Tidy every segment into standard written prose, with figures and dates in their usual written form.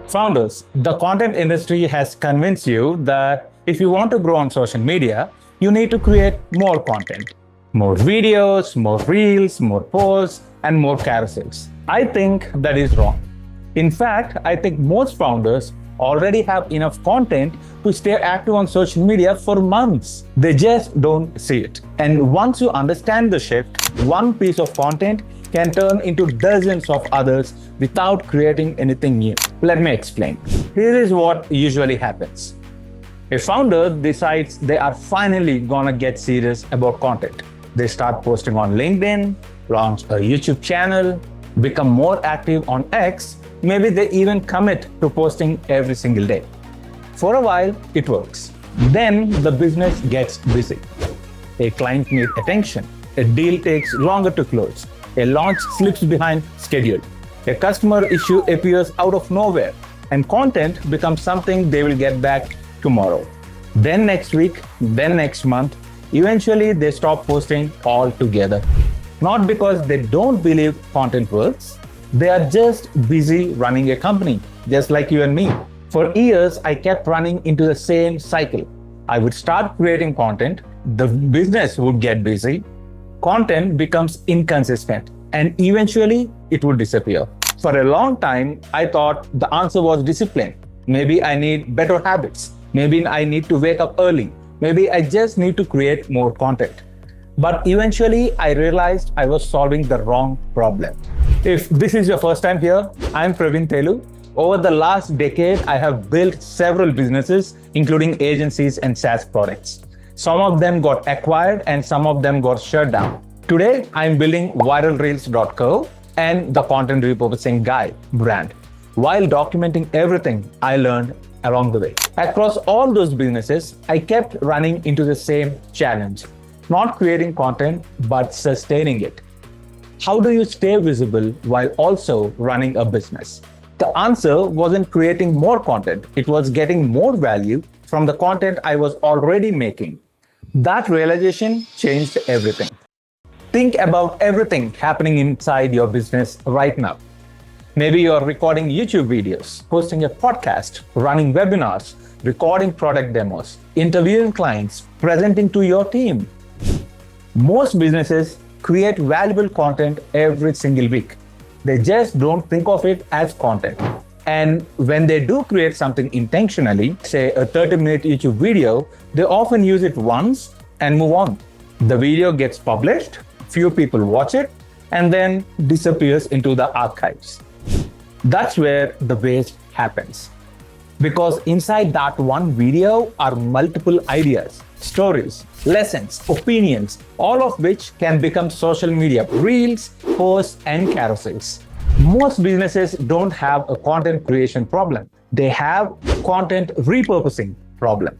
Founders, the content industry has convinced you that if you want to grow on social media, you need to create more content. More videos, more reels, more posts, and more carousels. I think that is wrong. In fact, I think most founders already have enough content to stay active on social media for months. They just don't see it. And once you understand the shift, one piece of content can turn into dozens of others without creating anything new. Let me explain. Here is what usually happens. A founder decides they are finally gonna get serious about content. They start posting on LinkedIn, launch a YouTube channel, become more active on X. Maybe they even commit to posting every single day. For a while, it works. Then the business gets busy. A client needs attention. A deal takes longer to close. A launch slips behind schedule. A customer issue appears out of nowhere, and content becomes something they will get back tomorrow. Then next week, then next month, eventually they stop posting altogether. Not because they don't believe content works, they are just busy running a company, just like you and me. For years, I kept running into the same cycle. I would start creating content, the business would get busy, content becomes inconsistent, and eventually it would disappear. For a long time, I thought the answer was discipline. Maybe I need better habits. Maybe I need to wake up early. Maybe I just need to create more content. But eventually, I realized I was solving the wrong problem. If this is your first time here, I'm Praveen Telu. Over the last decade, I have built several businesses, including agencies and SaaS products. Some of them got acquired and some of them got shut down. Today, I'm building viralreels.co and the Content Repurposing Guy brand, while documenting everything I learned along the way. Across all those businesses, I kept running into the same challenge. Not creating content, but sustaining it. How do you stay visible while also running a business? The answer wasn't creating more content. It was getting more value from the content I was already making. That realization changed everything. Think about everything happening inside your business right now. Maybe you're recording YouTube videos, posting a podcast, running webinars, recording product demos, interviewing clients, presenting to your team. Most businesses create valuable content every single week. They just don't think of it as content. And when they do create something intentionally, say a 30-minute YouTube video, they often use it once and move on. The video gets published, few people watch it, and then disappears into the archives. That's where the waste happens. Because inside that one video are multiple ideas, stories, lessons, opinions, all of which can become social media reels, posts, and carousels. Most businesses don't have a content creation problem. They have content repurposing problem.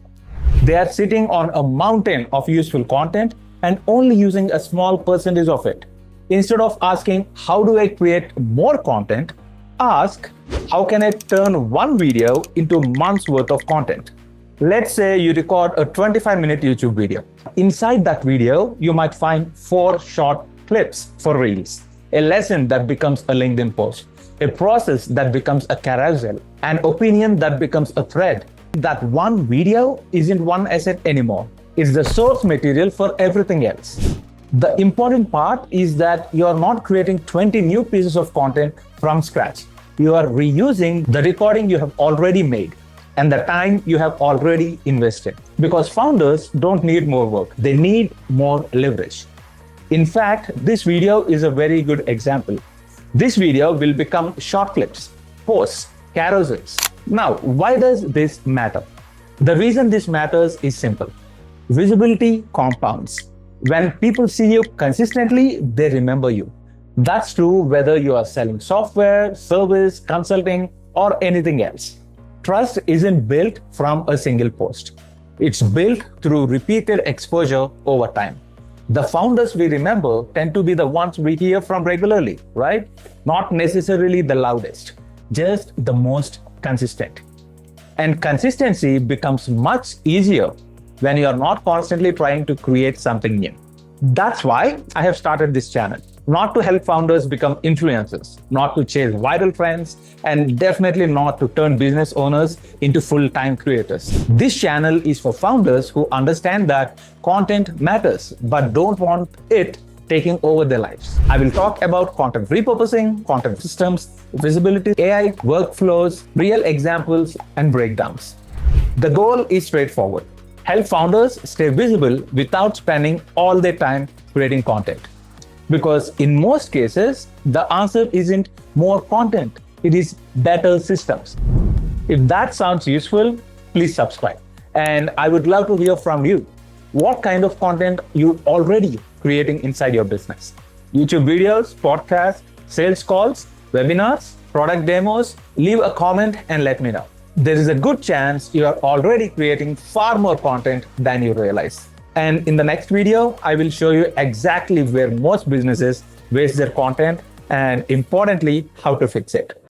They are sitting on a mountain of useful content and only using a small percentage of it. Instead of asking, how do I create more content? Ask, how can I turn one video into months worth of content? Let's say you record a 25-minute YouTube video. Inside that video, you might find 4 short clips for reels, a lesson that becomes a LinkedIn post, a process that becomes a carousel, an opinion that becomes a thread. That one video isn't one asset anymore. It's the source material for everything else. The important part is that you're not creating 20 new pieces of content from scratch. You are reusing the recording you have already made and the time you have already invested. Because founders don't need more work, they need more leverage. In fact, this video is a very good example. This video will become short clips, posts, carousels. Now, why does this matter? The reason this matters is simple. Visibility compounds. When people see you consistently, they remember you. That's true whether you are selling software, service, consulting, or anything else. Trust isn't built from a single post. It's built through repeated exposure over time. The founders we remember tend to be the ones we hear from regularly, right? Not necessarily the loudest, just the most consistent. And consistency becomes much easier when you're not constantly trying to create something new. That's why I have started this channel. not to help founders become influencers, not to chase viral trends, and definitely not to turn business owners into full-time creators. This channel is for founders who understand that content matters, but don't want it taking over their lives. I will talk about content repurposing, content systems, visibility, AI, workflows, real examples, and breakdowns. The goal is straightforward. Help founders stay visible without spending all their time creating content. Because in most cases, the answer isn't more content, it is better systems. If that sounds useful, please subscribe. And I would love to hear from you. What kind of content you already creating inside your business? YouTube videos, podcasts, sales calls, webinars, product demos? Leave a comment and let me know. There is a good chance you are already creating far more content than you realize. And in the next video, I will show you exactly where most businesses waste their content and importantly, how to fix it.